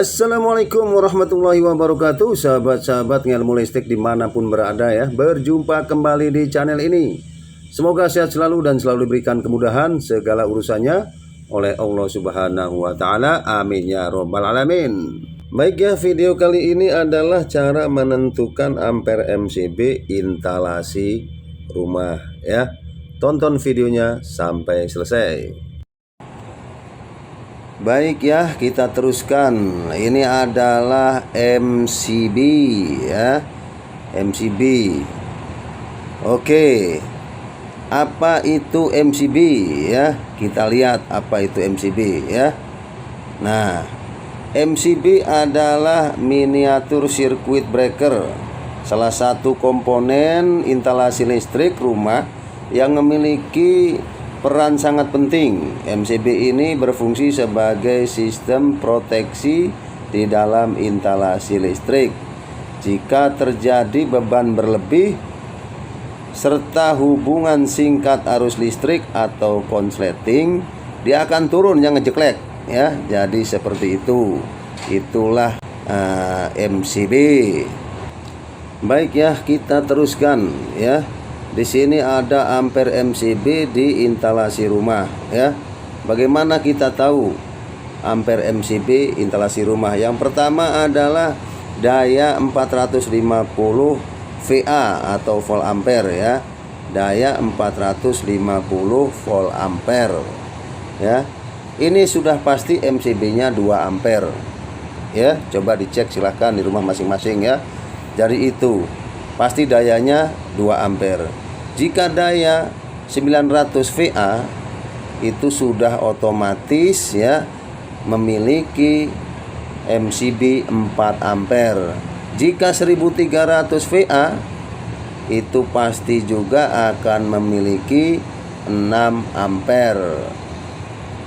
Assalamualaikum warahmatullahi wabarakatuh, sahabat-sahabat ngilmu listrik dimanapun berada ya. Berjumpa kembali di channel ini. Semoga sehat selalu dan selalu diberikan kemudahan segala urusannya oleh Allah Subhanahu wa Ta'ala. Amin ya Rabbal Alamin. Baik ya, video kali ini adalah cara menentukan ampere MCB instalasi rumah ya. Tonton videonya sampai selesai. Baik ya, kita teruskan. Ini adalah MCB ya. MCB. Oke. Apa itu MCB ya? Kita lihat apa itu MCB ya. Nah, MCB adalah miniatur circuit breaker, salah satu komponen instalasi listrik rumah yang memiliki peran sangat penting. MCB ini berfungsi sebagai sistem proteksi di dalam instalasi listrik. Jika terjadi beban berlebih serta hubungan singkat arus listrik atau konsleting, dia akan turun yang ngejeklek ya. Jadi seperti itu. Itulah MCB. Baik ya, kita teruskan ya. Di sini ada ampere MCB di instalasi rumah ya. Bagaimana kita tahu ampere MCB instalasi rumah? Yang pertama adalah daya 450 VA atau volt ampere ya. Daya 450 volt ampere ya. Ini sudah pasti MCB-nya 2 ampere ya. Coba dicek silahkan di rumah masing-masing ya. Jadi itu pasti dayanya 2 ampere. Jika daya 900 VA itu sudah otomatis ya memiliki MCB 4 ampere. Jika 1300 VA itu pasti juga akan memiliki 6 ampere.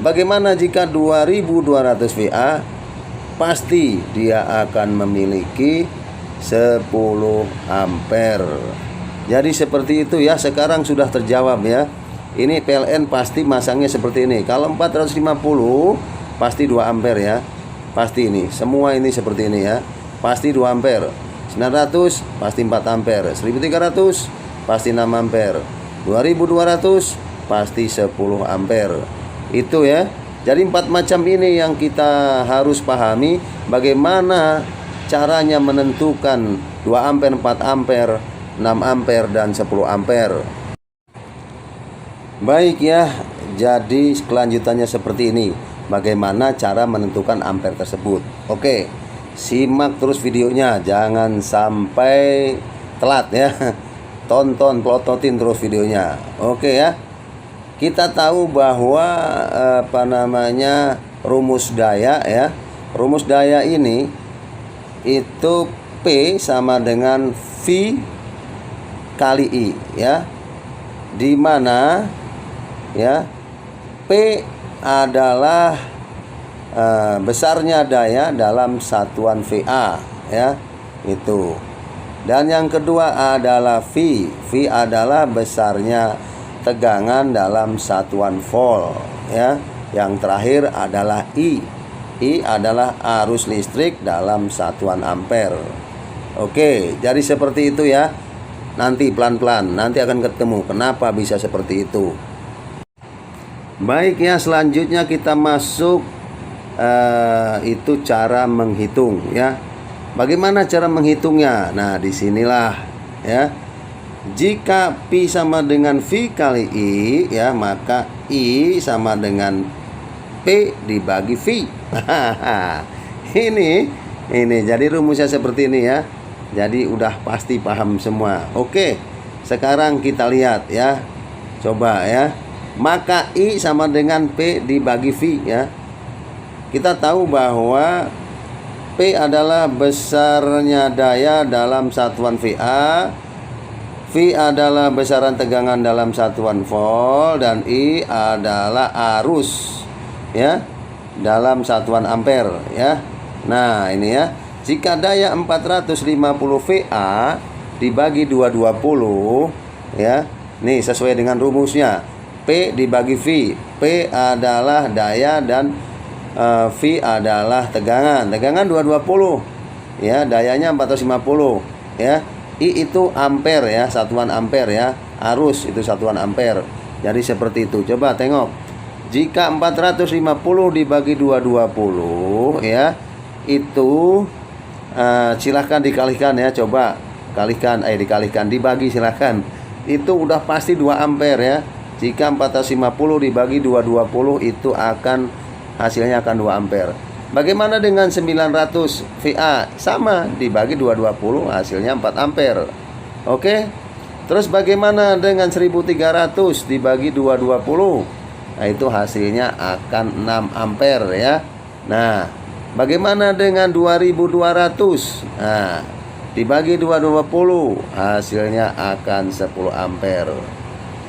Bagaimana jika 2200 VA? Pasti dia akan memiliki 10 ampere. Jadi seperti itu ya. Sekarang sudah terjawab ya. Ini PLN pasti masangnya seperti ini. Kalau 450 pasti 2 ampere ya. Pasti ini. Semua ini seperti ini ya. Pasti 2 ampere. 900 pasti 4 ampere. 1300 pasti 6 ampere. 2200 pasti 10 ampere. Itu ya. Jadi 4 macam ini yang kita harus pahami. Bagaimana caranya menentukan 2 ampere, 4 ampere, 6 ampere dan 10 ampere. Baik ya, jadi kelanjutannya seperti ini. Bagaimana cara menentukan ampere tersebut? Oke, simak terus videonya, jangan sampai telat ya. Tonton, plototin terus videonya. Oke ya. Kita tahu bahwa rumus daya ya. Rumus daya ini itu P sama dengan V kali I ya, di mana ya P adalah besarnya daya dalam satuan VA ya itu, dan yang kedua adalah V adalah besarnya tegangan dalam satuan volt ya, yang terakhir adalah I adalah arus listrik dalam satuan ampere. Oke, jadi seperti itu ya. Nanti pelan-pelan, nanti akan ketemu kenapa bisa seperti itu. Baik ya, selanjutnya kita masuk itu cara menghitung ya. Bagaimana cara menghitungnya? Nah, disinilah ya. Jika P sama dengan V kali I ya, maka I sama dengan P dibagi V. Ini jadi rumusnya seperti ini ya. Jadi udah pasti paham semua. Oke, sekarang kita lihat ya. Coba ya. Maka I sama dengan P dibagi V ya. Kita tahu bahwa P adalah besarnya daya dalam satuan VA, V adalah besaran tegangan dalam satuan volt, dan I adalah arus ya dalam satuan ampere ya. Nah, ini ya. Jika daya 450 VA dibagi 220 ya. Nih sesuai dengan rumusnya. P dibagi V. P adalah daya dan V adalah tegangan 220 ya, dayanya 450 ya. I itu ampere ya, satuan ampere ya. Arus itu satuan ampere. Jadi seperti itu. Coba tengok. Jika 450 dibagi 220 ya, itu silahkan dikalikan ya. Coba dikalikan, dibagi silahkan. Itu udah pasti 2 ampere ya. Jika 450 dibagi 220 itu hasilnya akan 2 ampere. Bagaimana dengan 900 VA? Sama, dibagi 220 hasilnya 4 ampere. Oke. Terus bagaimana dengan 1300 dibagi 220? Nah, itu hasilnya akan 6 ampere ya. Nah, bagaimana dengan 2200? Nah, dibagi 220 hasilnya akan 10 ampere.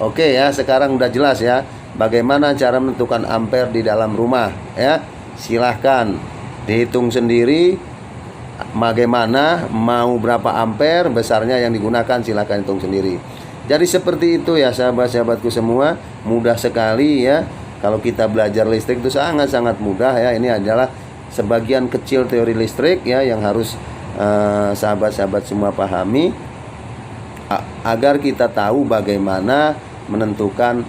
Oke ya, sekarang udah jelas ya bagaimana cara menentukan ampere di dalam rumah ya. Silahkan dihitung sendiri bagaimana, mau berapa ampere, besarnya yang digunakan silahkan hitung sendiri. Jadi seperti itu ya sahabat-sahabatku semua, mudah sekali ya. Kalau kita belajar listrik itu sangat-sangat mudah ya. Ini adalah sebagian kecil teori listrik ya yang harus sahabat-sahabat semua pahami agar kita tahu bagaimana menentukan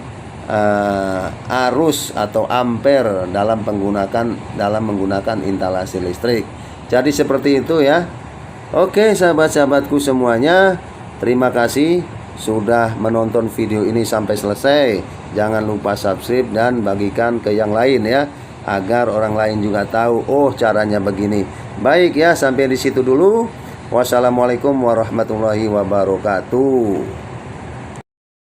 arus atau ampere dalam menggunakan instalasi listrik. Jadi seperti itu ya. Oke sahabat-sahabatku semuanya, terima kasih sudah menonton video ini sampai selesai. Jangan lupa subscribe dan bagikan ke yang lain ya, agar orang lain juga tahu oh caranya begini. Baik ya, sampai di situ dulu. Wassalamualaikum warahmatullahi wabarakatuh.